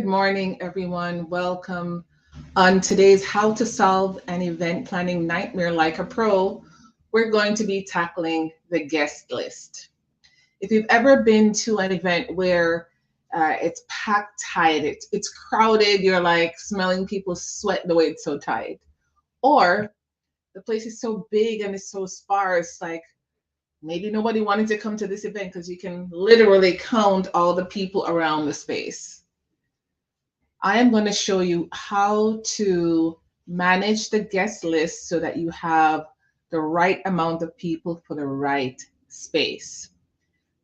Good morning, everyone. Welcome. On today's How to Solve an Event Planning Nightmare Like a Pro, we're going to be tackling the guest list. If you've ever been to an event where it's packed tight, it's crowded, you're like smelling people sweat the way it's so tight, or the place is so big and it's so sparse, like maybe nobody wanted to come to this event because you can literally count all the people around the space. I am going to show you how to manage the guest list so that you have the right amount of people for the right space.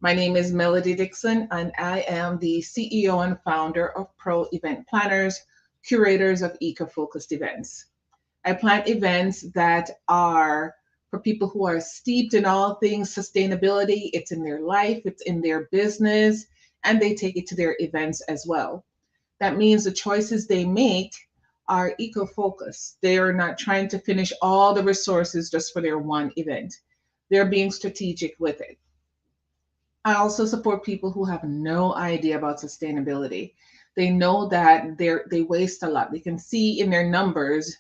My name is Melody Dixon, and I am the CEO and founder of Pro Event Planners, curators of eco-focused events. I plan events that are for people who are steeped in all things sustainability. It's in their life, it's in their business, and they take it to their events as well. That means the choices they make are eco focused. They are not trying to finish all the resources just for their one event. They're being strategic with it. I also support people who have no idea about sustainability. They know that they waste a lot. They can see in their numbers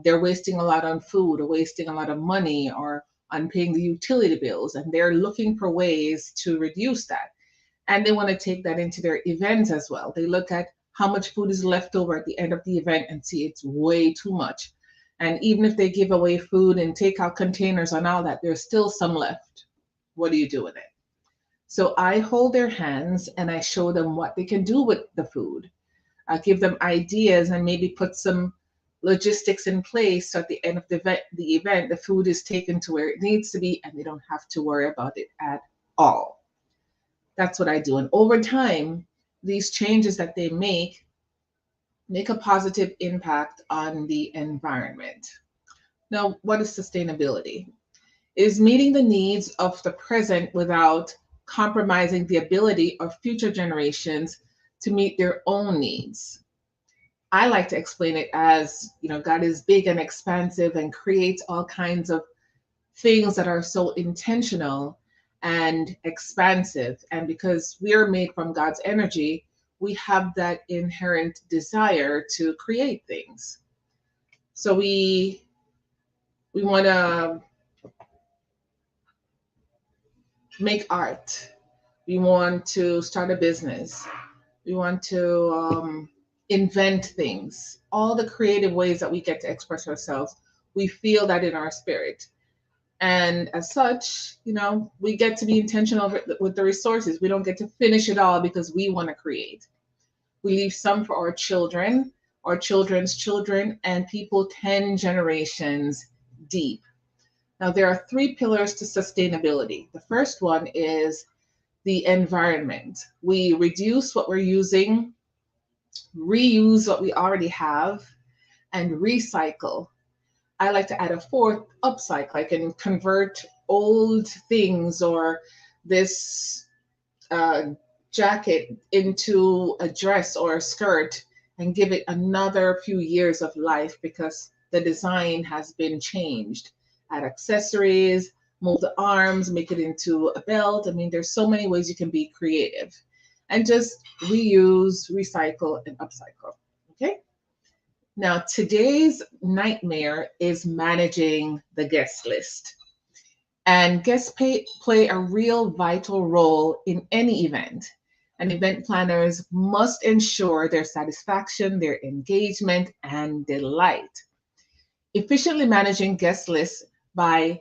they're wasting a lot on food or wasting a lot of money or on paying the utility bills, and they're looking for ways to reduce that. And they want to take that into their events as well. They look at how much food is left over at the end of the event and see it's way too much. And even if they give away food and take out containers and all that, there's still some left. What do you do with it? So I hold their hands and I show them what they can do with the food. I give them ideas and maybe put some logistics in place so at the end of the food is taken to where it needs to be and they don't have to worry about it at all. That's what I do. And over time, these changes that they make a positive impact on the environment. Now, what is sustainability? It is meeting the needs of the present without compromising the ability of future generations to meet their own needs. I like to explain it as, God is big and expansive and creates all kinds of things that are so intentional and expansive. And because we are made from God's energy, we have that inherent desire to create things. So we want to make art. We want to start a business. We want to invent things. All the creative ways that we get to express ourselves, we feel that in our spirit. And as such, we get to be intentional with the resources. We don't get to finish it all because we want to create. We leave some for our children's children, and people 10 generations deep. Now, there are three pillars to sustainability. The first one is the environment. We reduce what we're using, reuse what we already have, and recycle. I like to add a fourth, upcycle. I can convert old things or this uh, jacket into a dress or a skirt and give it another few years of life because the design has been changed. Add accessories, move the arms, make it into a belt. I mean, there's so many ways you can be creative and just reuse, recycle, and upcycle. Okay. Now, today's nightmare is managing the guest list. And guests play a real vital role in any event. And event planners must ensure their satisfaction, their engagement, and delight. Efficiently managing guest lists by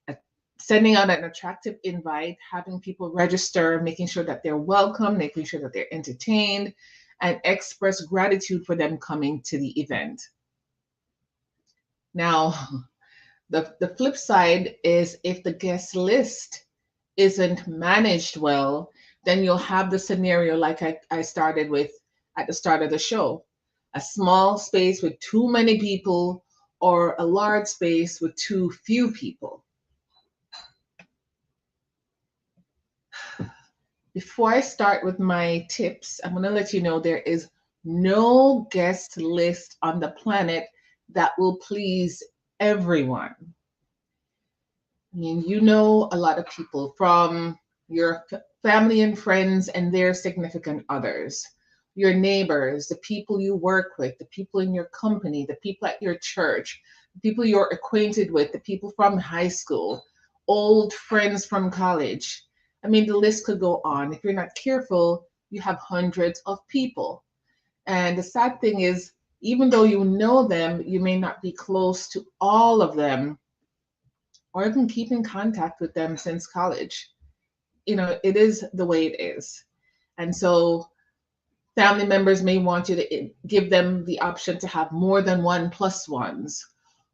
uh, sending out an attractive invite, having people register, making sure that they're welcome, making sure that they're entertained, and express gratitude for them coming to the event. Now, the flip side is if the guest list isn't managed well, then you'll have the scenario like I started with at the start of the show, a small space with too many people or a large space with too few people. Before I start with my tips, I'm going to let you know there is no guest list on the planet that will please everyone. I mean, a lot of people from your family and friends and their significant others. your neighbors, the people you work with, the people in your company, the people at your church, the people you're acquainted with, the people from high school, old friends from college. I mean, the list could go on. If you're not careful, you have hundreds of people. And the sad thing is, even though you know them, you may not be close to all of them or even keep in contact with them since college. It is the way it is. And so family members may want you to give them the option to have more than one plus ones.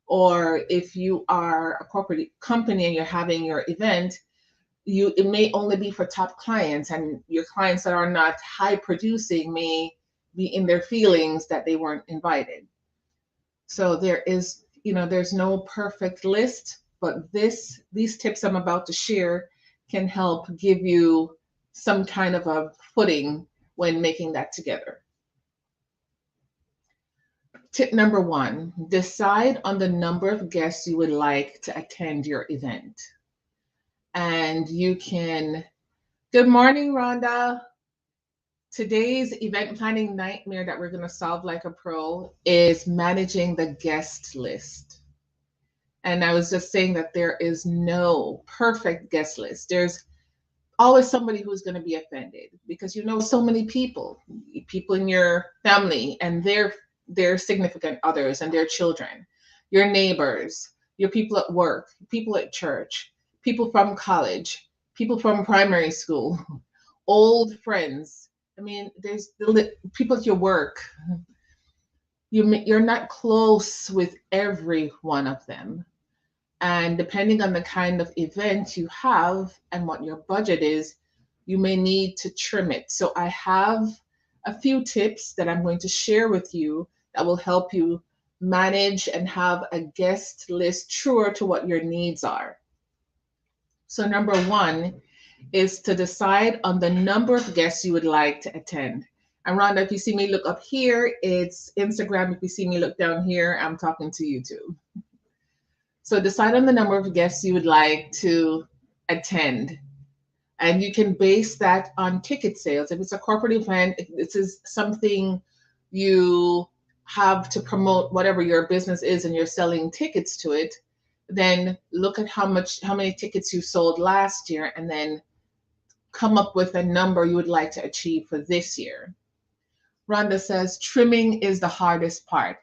Or if you are a corporate company and you're having your event, it may only be for top clients, and your clients that are not high producing may be in their feelings that they weren't invited. So there's no perfect list, but these tips I'm about to share can help give you some kind of a footing when making that together. Tip number 1, decide on the number of guests you would like to attend your event. And you can, good morning, Rhonda. Today's event planning nightmare that we're going to solve like a pro is managing the guest list. And I was just saying that there is no perfect guest list. There's always somebody who's going to be offended because so many people in your family and their significant others and their children, your neighbors, your people at work, people at church, people from college, people from primary school, old friends. I mean, there's the people at your work. You're not close with every one of them. And depending on the kind of event you have and what your budget is, you may need to trim it. So I have a few tips that I'm going to share with you that will help you manage and have a guest list truer to what your needs are. So number 1 is to decide on the number of guests you would like to attend. And Rhonda, if you see me look up here, it's Instagram. If you see me look down here, I'm talking to YouTube. So decide on the number of guests you would like to attend. And you can base that on ticket sales. If it's a corporate event, if this is something you have to promote, whatever your business is, and you're selling tickets to it, then look at how many tickets you sold last year, and then come up with a number you would like to achieve for this year. Rhonda says, trimming is the hardest part.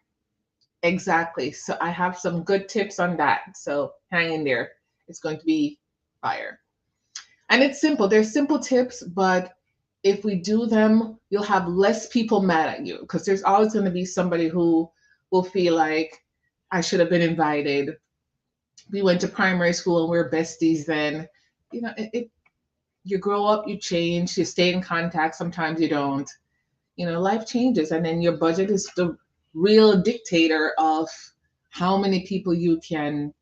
Exactly. So I have some good tips on that. So hang in there. It's going to be fire. And it's simple. They're simple tips, but if we do them, you'll have less people mad at you, because there's always going to be somebody who will feel like, I should have been invited. We went to primary school and we're besties then. You grow up, you change, you stay in contact. Sometimes you don't. Life changes, and then your budget is the real dictator of how many people you can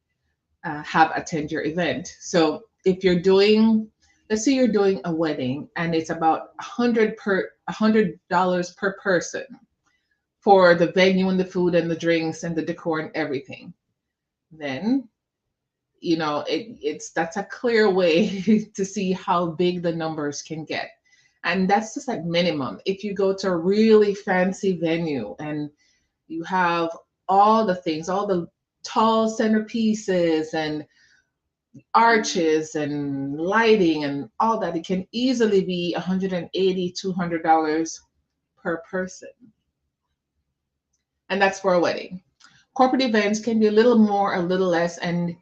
have attend your event. So if let's say you're doing a wedding and it's about $100 per person for the venue and the food and the drinks and the decor and everything, then that's a clear way to see how big the numbers can get. And that's just like minimum. If you go to a really fancy venue and you have all the things, all the tall centerpieces and arches and lighting and all that, it can easily be $180, $200 per person. And that's for a wedding. Corporate events can be a little more, a little less, and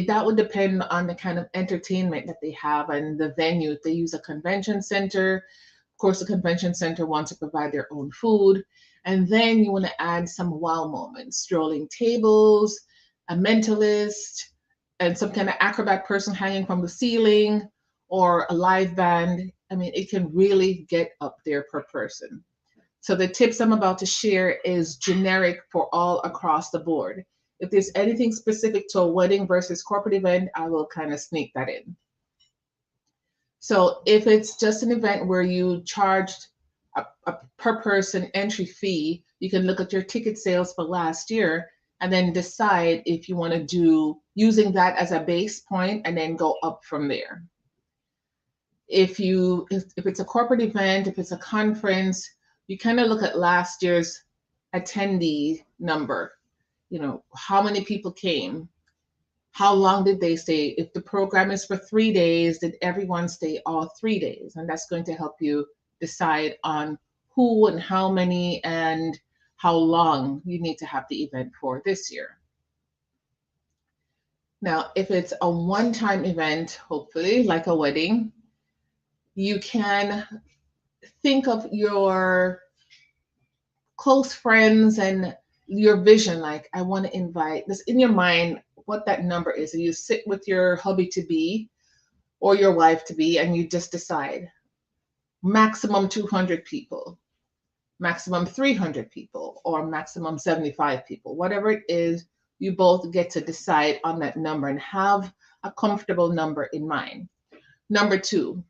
that would depend on the kind of entertainment that they have and the venue. If they use a convention center, of course, the convention center wants to provide their own food. And then you want to add some wow moments, strolling tables, a mentalist, and some kind of acrobat person hanging from the ceiling, or a live band. I mean, it can really get up there per person. So the tips I'm about to share is generic for all across the board. If there's anything specific to a wedding versus corporate event, I will kind of sneak that in. So if it's just an event where you charged a per person entry fee, you can look at your ticket sales for last year and then decide if you want to do using that as a base point and then go up from there. If it's a corporate event, if it's a conference, you kind of look at last year's attendee number. You know, how many people came? How long did they stay? If the program is for 3 days, did everyone stay all 3 days? And that's going to help you decide on who and how many and how long you need to have the event for this year. Now, if it's a one-time event, hopefully like a wedding, you can think of your close friends and your vision. Like, I want to invite this in your mind, what that number is. And you sit with your hubby to be or your wife to be, and you just decide maximum 200 people, maximum 300 people, or maximum 75 people. Whatever it is, you both get to decide on that number and have a comfortable number in mind. Number two,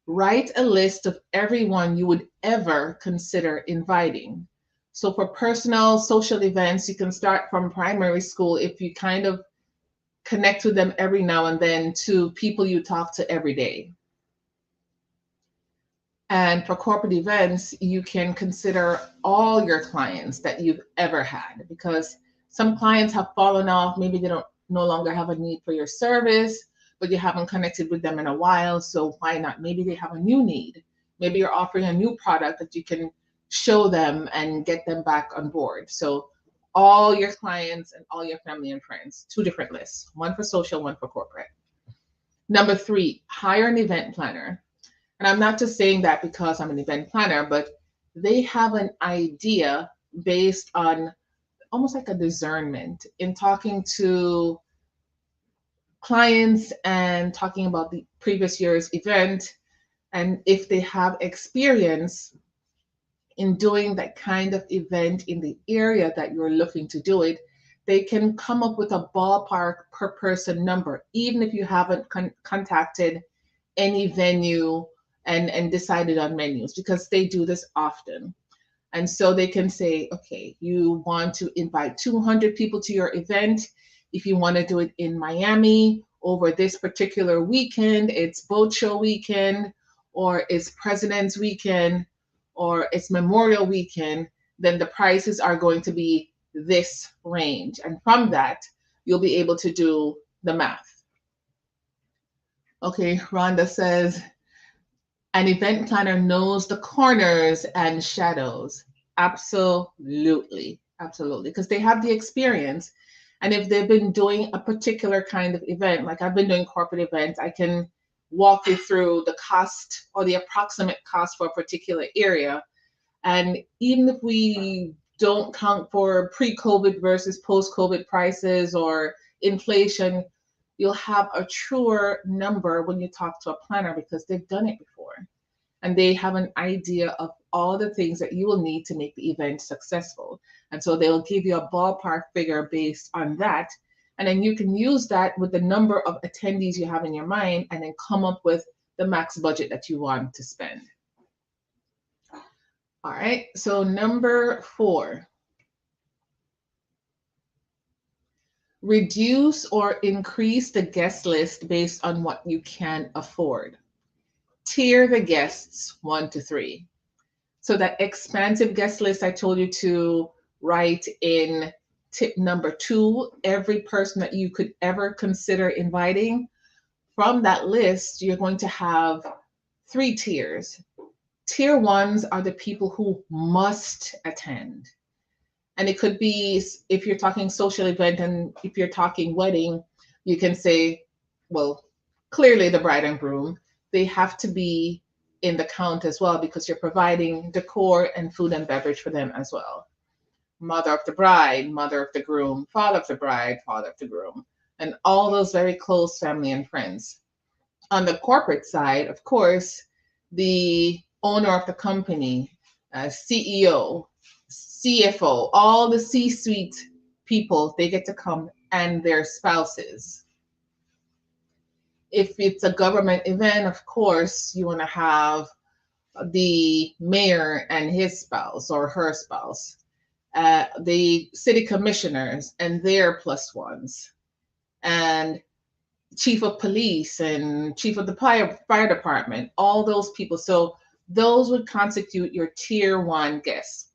write a list of everyone you would ever consider inviting. So for personal social events, you can start from primary school if you kind of connect with them every now and then to people you talk to every day. And for corporate events, you can consider all your clients that you've ever had, because some clients have fallen off. Maybe they don't no longer have a need for your service, but you haven't connected with them in a while. So why not? Maybe they have a new need. Maybe you're offering a new product that you can show them and get them back on board. So all your clients and all your family and friends, two different lists, one for social, one for corporate. Number three, hire an event planner. And I'm not just saying that because I'm an event planner, but they have an idea based on almost like a discernment in talking to clients and talking about the previous year's event. And if they have experience in doing that kind of event in the area that you're looking to do it, they can come up with a ballpark per person number, even if you haven't contacted any venue and decided on menus, because they do this often. And so they can say, okay, you want to invite 200 people to your event. If you want to do it in Miami over this particular weekend, it's boat show weekend, or it's President's weekend, or it's Memorial weekend, then the prices are going to be this range. And from that, you'll be able to do the math. Okay, Rhonda says, an event planner knows the corners and shadows. Absolutely, absolutely, because they have the experience. And if they've been doing a particular kind of event, like I've been doing corporate events, I can walk you through the cost or the approximate cost for a particular area. And even if we don't count for pre-COVID versus post-COVID prices or inflation, you'll have a truer number when you talk to a planner because they've done it before. And they have an idea of all the things that you will need to make the event successful. And so they'll give you a ballpark figure based on that. And then you can use that with the number of attendees you have in your mind and then come up with the max budget that you want to spend. All right, so number 4, reduce or increase the guest list based on what you can afford. Tier the guests 1 to 3. So that expansive guest list I told you to write in tip number 2, every person that you could ever consider inviting, from that list, you're going to have 3 tiers. Tier 1s are the people who must attend. And it could be, if you're talking social event and if you're talking wedding, you can say, well, clearly the bride and groom, they have to be in the count as well because you're providing decor and food and beverage for them as well. Mother of the bride, mother of the groom, father of the bride, father of the groom, and all those very close family and friends. On the corporate side, of course, the owner of the company, CEO, CFO, all the C-suite people, they get to come, and their spouses. If it's a government event, of course, you want to have the mayor and his spouse or her spouse, the city commissioners and their plus ones, and chief of police and chief of the fire department, all those people. So Those would constitute your tier 1 guests.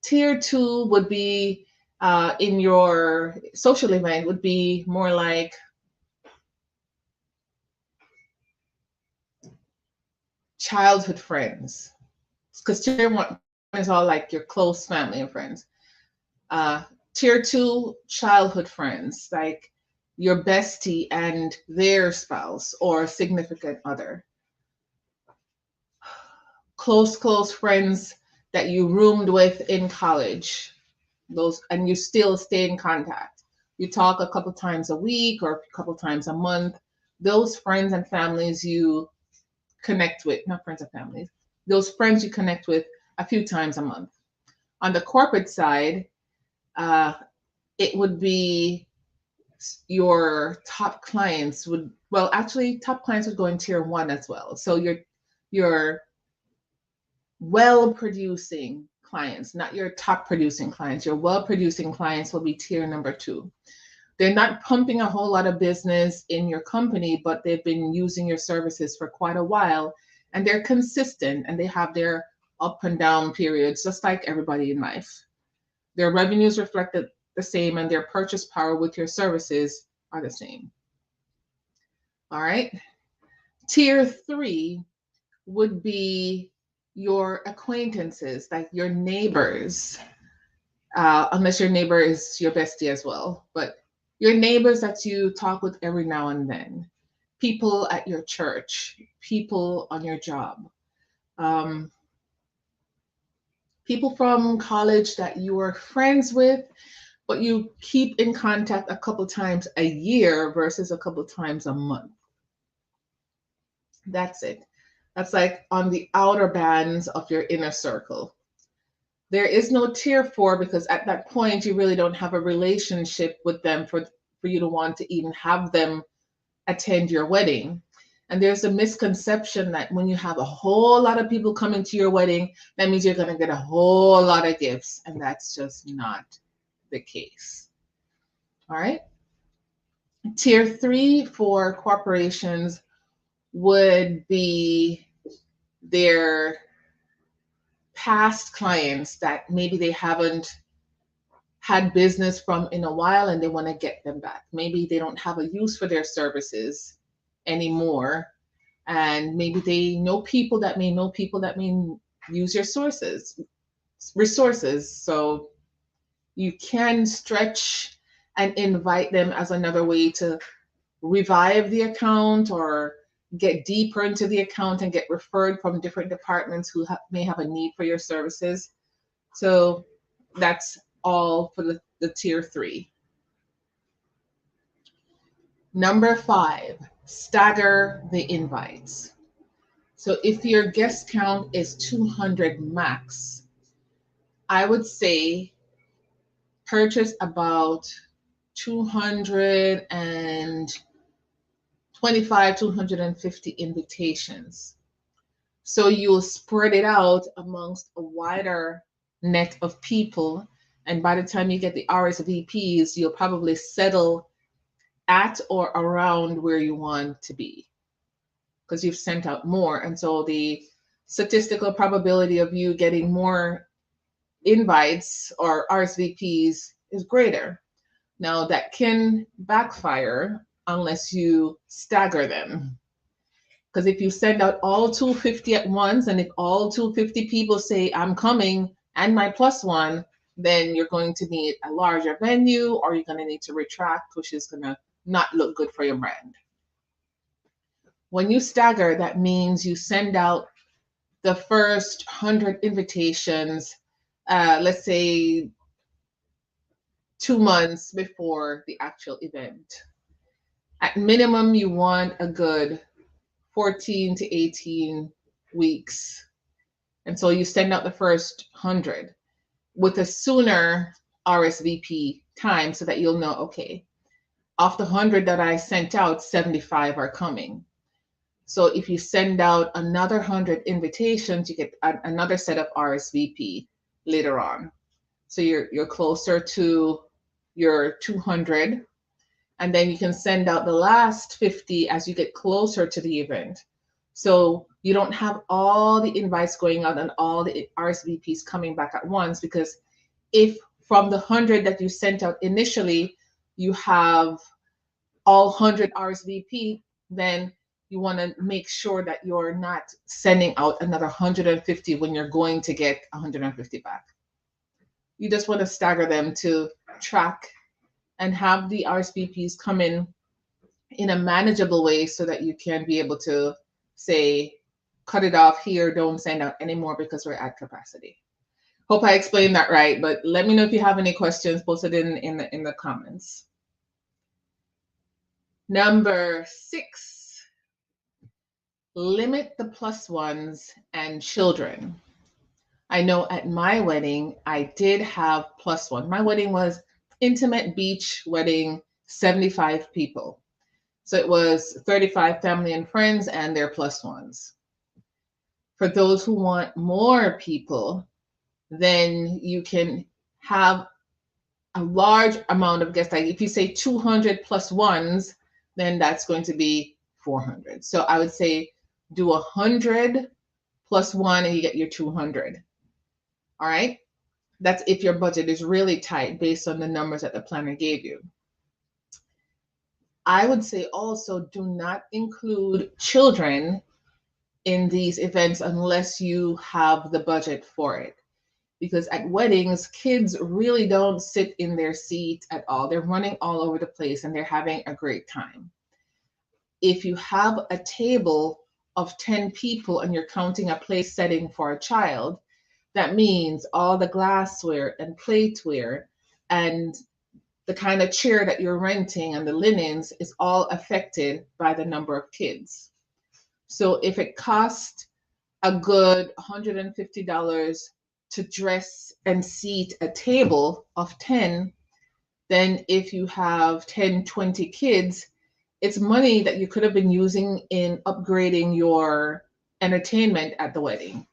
Tier 2 would be in your social event would be more like childhood friends, because tier 1 is all like your close family and friends. Tier 2, childhood friends, like your bestie and their spouse or significant other. Close friends that you roomed with in college, those, and you still stay in contact. You talk a couple times a week or a couple times a month. Those friends and families you connect with, not friends and families, those friends you connect with a few times a month. On the corporate side, it would be your top clients would, well, actually, top clients would go in tier 1 as well. So your well-producing clients, not your top producing clients. Your well-producing clients will be tier number 2. They're not pumping a whole lot of business in your company, but they've been using your services for quite a while, and they're consistent, and they have their up and down periods, just like everybody in life. Their revenues reflect the same, and their purchase power with your services are the same. All right. Tier 3 would be your acquaintances, like your neighbors, unless your neighbor is your bestie as well, but your neighbors that you talk with every now and then, people at your church, people on your job, people from college that you are friends with, but you keep in contact a couple times a year versus a couple times a month. That's it. That's like on the outer bands of your inner circle. There is no tier 4 because at that point you really don't have a relationship with them for you to want to even have them attend your wedding. And there's a misconception that when you have a whole lot of people coming to your wedding, that means you're going to get a whole lot of gifts. And that's just not the case. All right. Tier 3 for corporations would be their past clients that maybe they haven't had business from in a while and they want to get them back. Maybe they don't have a use for their services anymore. And maybe they know people that may use your resources. So you can stretch and invite them as another way to revive the account or get deeper into the account and get referred from different departments who may have a need for your services. So that's all for the tier 3. Number 5, stagger the invites. So if your guest count is 200 max, I would say purchase about 225, 250 invitations. So you'll spread it out amongst a wider net of people. And by the time you get the RSVPs, you'll probably settle at or around where you want to be because you've sent out more. And so the statistical probability of you getting more invites or RSVPs is greater. Now that can backfire unless you stagger them. Because if you send out all 250 at once, and if all 250 people say, I'm coming and my plus one, then you're going to need a larger venue or you're going to need to retract, which is going to not look good for your brand. When you stagger, that means you send out the first 100 invitations, let's say 2 months before the actual event. At minimum, you want a good 14 to 18 weeks. And so you send out the first 100 with a sooner RSVP time so that you'll know, okay, of the 100 that I sent out, 75 are coming. So if you send out another 100 invitations, you get another set of RSVP later on. So you're closer to your 200. And then you can send out the last 50 as you get closer to the event. So You don't have all the invites going out and all the RSVPs coming back at once, because if from the 100 that you sent out initially, you have all 100 RSVP, then you want to make sure that you're not sending out another 150 when you're going to get 150 back. You just want to stagger them to track and have the RSVPs come in a manageable way so that you can be able to say, cut it off here, don't send out anymore because we're at capacity. Hope I explained that right, but let me know if you have any questions. Post it in the comments. Number 6, limit the plus ones and children. I know at my wedding, I did have plus one. My wedding was intimate beach wedding, 75 people. So it was 35 family and friends and their plus ones. For those who want more people, then you can have a large amount of guests. Like if you say 200 plus ones, then that's going to be 400. So I would say do 100 plus one and you get your 200. All right. That's if your budget is really tight based on the numbers that the planner gave you. I would say also do not include children in these events unless you have the budget for it. Because at weddings, kids really don't sit in their seat at all. They're running all over the place and they're having a great time. If you have a table of 10 people and you're counting a place setting for a child, that means all the glassware and plateware and the kind of chair that you're renting and the linens is all affected by the number of kids. So if it costs a good $150 to dress and seat a table of 10, then if you have 10, 20 kids, it's money that you could have been using in upgrading your entertainment at the wedding,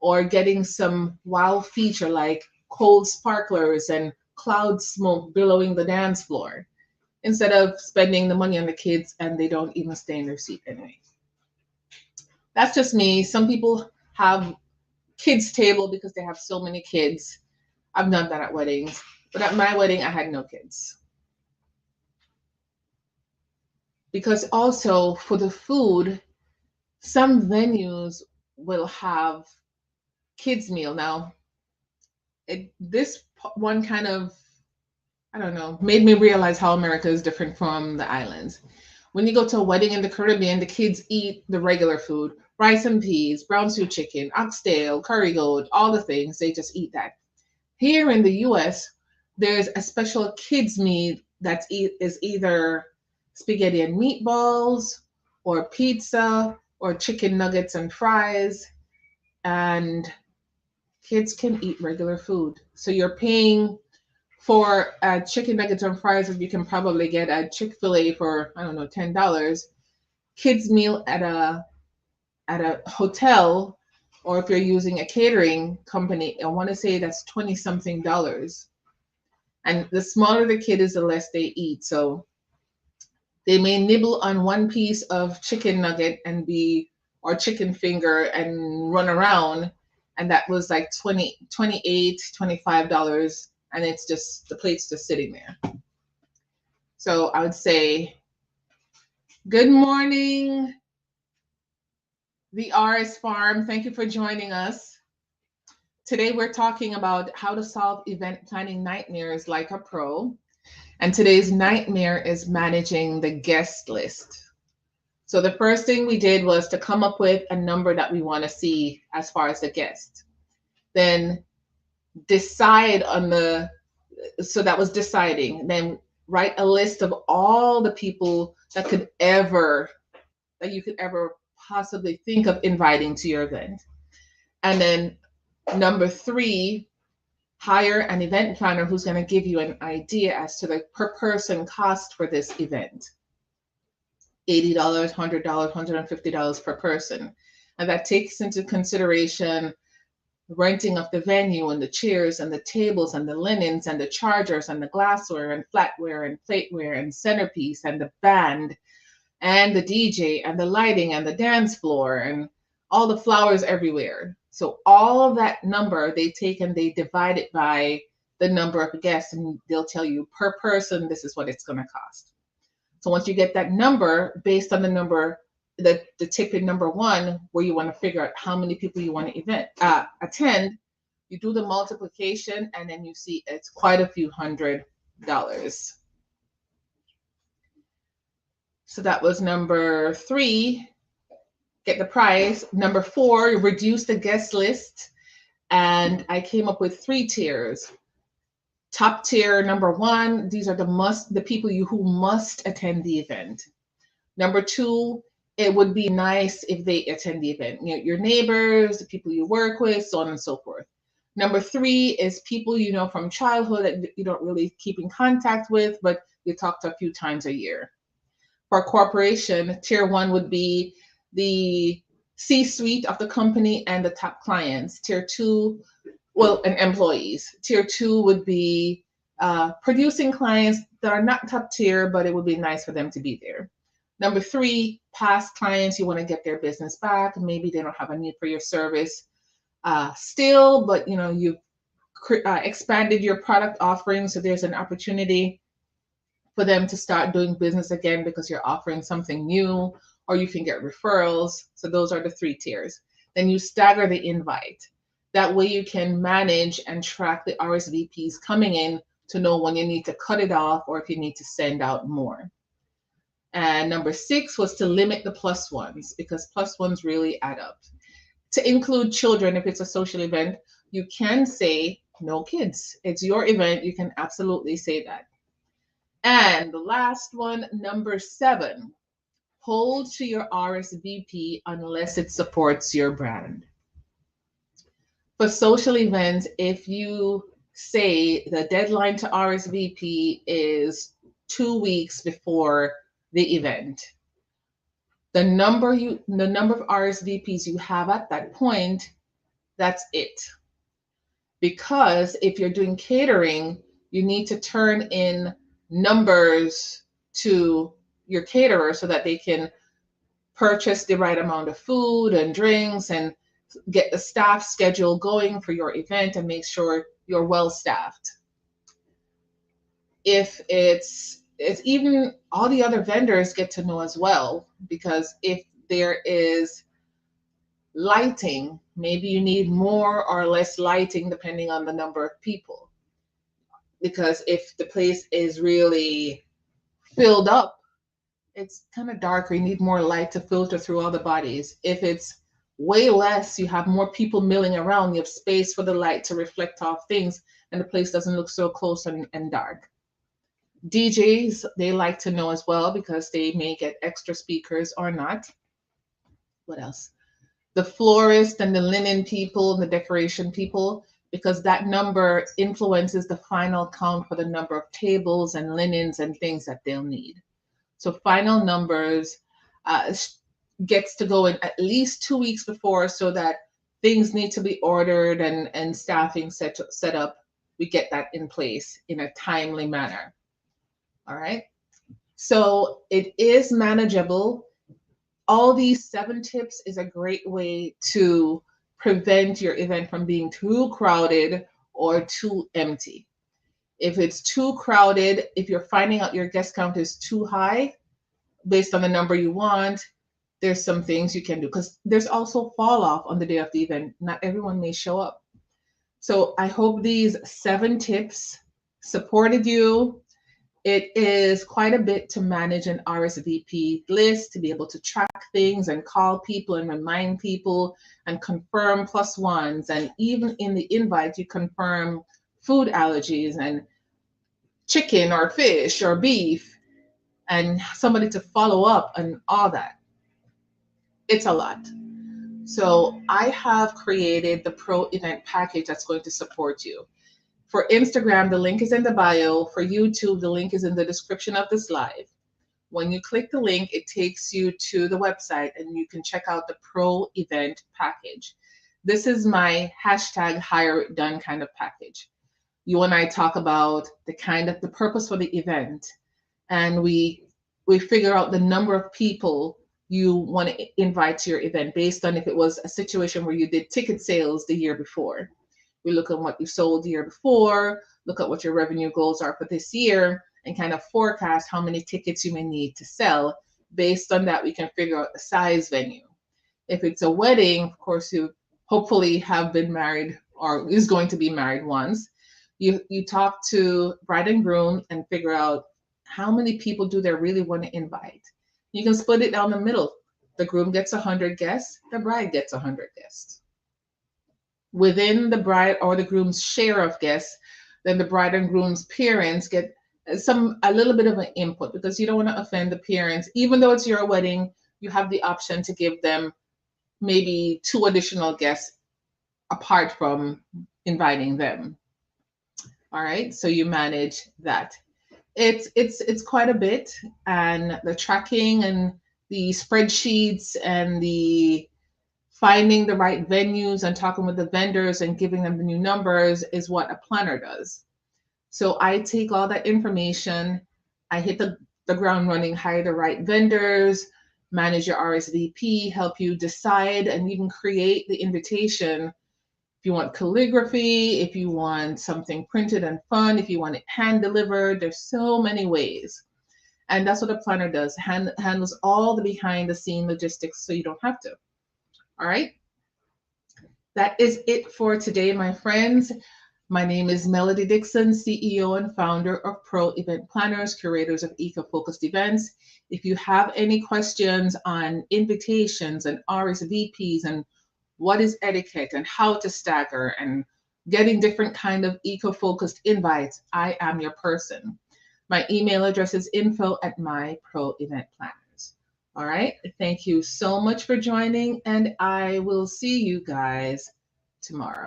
or getting some wow feature like cold sparklers and cloud smoke billowing the dance floor, instead of spending the money on the kids and they don't even stay in their seat anyway. That's just me. Some people have kids table because they have so many kids. I've done that at weddings, but at my wedding I had no kids. Because also for the food, some venues will have kids meal. Now this one kind of, I don't know, made me realize how America is different from the islands. When you go to a wedding in the Caribbean, the kids eat the regular food, rice and peas, brown stew chicken, oxtail, curry goat, all the things. They just eat that. Here in the US, there's a special kids meal that is either spaghetti and meatballs or pizza or chicken nuggets and fries, and kids can eat regular food. So you're paying for chicken nuggets and fries that you can probably get at Chick-fil-A for, I don't know, $10. Kids meal at a hotel, or if you're using a catering company, I want to say that's 20 something dollars. And the smaller the kid is, the less they eat. So they may nibble on one piece of chicken nugget or chicken finger and run around. And that was like $28, $25. And it's just, the plate's just sitting there. So I would say, good morning, the RS Farm. Thank you for joining us. Today we're talking about how to solve event planning nightmares like a pro. And today's nightmare is managing the guest list. So the first thing we did was to come up with a number that we want to see as far as the guest. Then decide on so that was deciding. Then write a list of all the people that you could ever possibly think of inviting to your event. And then number 3, hire an event planner who's going to give you an idea as to the per person cost for this event. $80, $100, $150 per person. And that takes into consideration renting of the venue and the chairs and the tables and the linens and the chargers and the glassware and flatware and plateware and centerpiece and the band and the DJ and the lighting and the dance floor and all the flowers everywhere. So all of that number they take and they divide it by the number of guests, and they'll tell you per person, this is what it's going to cost. So once you get that number, based on the number, the tip in number one, where you want to figure out how many people you want to attend, you do the multiplication, and then you see it's quite a few $100s. So that was number 3, get the price. Number 4, reduce the guest list. And I came up with 3 tiers. Top tier, number 1, these are the people who must attend the event. Number 2, it would be nice if they attend the event. You know, your neighbors, the people you work with, so on and so forth. Number 3 is people you know from childhood that you don't really keep in contact with, but you talk to a few times a year. For a corporation, tier 1 would be the C-suite of the company and the top clients. Tier 2, and employees. Tier 2 would be producing clients that are not top tier, but it would be nice for them to be there. Number 3, past clients, you want to get their business back. Maybe they don't have a need for your service still, but you know you've expanded your product offering, so there's an opportunity for them to start doing business again because you're offering something new, or you can get referrals. So those are the 3 tiers. Then you stagger the invite. That way you can manage and track the RSVPs coming in to know when you need to cut it off or if you need to send out more. And number 6 was to limit the plus ones, because plus ones really add up. To include children, if it's a social event, you can say no kids. It's your event. You can absolutely say that. And the last one, number 7, hold to your RSVP unless it supports your brand. For social events, if you say the deadline to RSVP is 2 weeks before the event, the number of RSVPs you have at that point, that's it. Because if you're doing catering, you need to turn in numbers to your caterer so that they can purchase the right amount of food and drinks and get the staff schedule going for your event and make sure you're well staffed. If it's even all the other vendors get to know as well, because if there is lighting, maybe you need more or less lighting depending on the number of people. Because if the place is really filled up, it's kind of darker. You need more light to filter through all the bodies. If it's way less, you have more people milling around, you have space for the light to reflect off things, and the place doesn't look so close and dark. DJs, they like to know as well because they may get extra speakers or not. What else? The florist and the linen people and the decoration people, because that number influences the final count for the number of tables and linens and things that they'll need. So final numbers gets to go in at least 2 weeks before, so that things need to be ordered and staffing set up. We get that in place in a timely manner. All right. So it is manageable. All these 7 tips is a great way to prevent your event from being too crowded or too empty. If it's too crowded, if you're finding out your guest count is too high based on the number you want, there's some things you can do, because there's also fall off on the day of the event. Not everyone may show up. So I hope these 7 tips supported you. It is quite a bit to manage an RSVP list, to be able to track things and call people and remind people and confirm plus ones. And even in the invite, you confirm food allergies and chicken or fish or beef, and somebody to follow up and all that. It's a lot. So I have created the Pro Event Package that's going to support you. For Instagram, the link is in the bio. For YouTube, the link is in the description of this live. When you click the link, it takes you to the website and you can check out the Pro Event Package. This is my hashtag hire it done kind of package. You and I talk about the purpose for the event, and we figure out the number of people you want to invite to your event based on if it was a situation where you did ticket sales the year before. We look at what you sold the year before, look at what your revenue goals are for this year, and kind of forecast how many tickets you may need to sell. Based on that, we can figure out the size venue. If it's a wedding, of course, you hopefully have been married or is going to be married once. You talk to bride and groom and figure out how many people do they really want to invite. You can split it down the middle. The groom gets 100 guests, the bride gets 100 guests. Within the bride or the groom's share of guests, then the bride and groom's parents get a little bit of an input, because you don't want to offend the parents. Even though it's your wedding, you have the option to give them maybe 2 additional guests apart from inviting them. All right, so you manage that. It's quite a bit, and the tracking and the spreadsheets and the finding the right venues and talking with the vendors and giving them the new numbers is what a planner does. So I take all that information, I hit the ground running, hire the right vendors, manage your RSVP, help you decide and even create the invitation. If you want calligraphy, if you want something printed and fun, if you want it hand delivered, there's so many ways. And that's what a planner does, handles all the behind the scene logistics so you don't have to. All right. That is it for today, my friends. My name is Melody Dixon, CEO and founder of Pro Event Planners, curators of eco-focused events. If you have any questions on invitations and RSVPs and what is etiquette and how to stagger and getting different kind of eco-focused invites, I am your person. My email address is info@myproeventplanners. All right. Thank you so much for joining, and I will see you guys tomorrow.